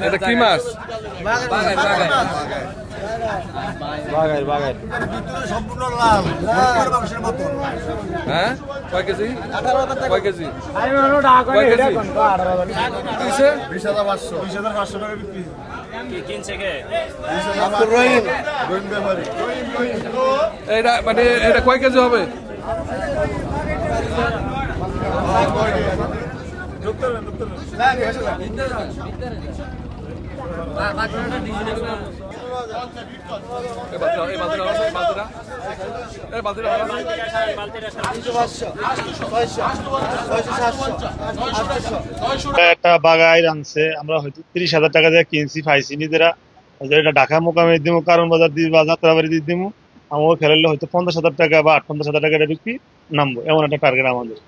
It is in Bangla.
এটা কি মাছ? হ্যাঁ, কয় কেজি? কয় কেজি? 20,500 টাকা বিক্রি। এটা মানে এটা কয় কেজি হবে? একটা বাগাই আনছে, আমরা হয়তো 30,000 টাকা দিয়ে কিনছি, পাইছি নিজেরা। এটা ঢাকা মোকামে দিব, কারণ বাজার দিয়ে বা যাত্রাবাড়ি দিয়ে দিব। আমাকে খেলালে হয়তো 50,000 টাকা বা 58,000 টাকা বিক্রি নামবো, এমন একটা টার্গেট আমাদের।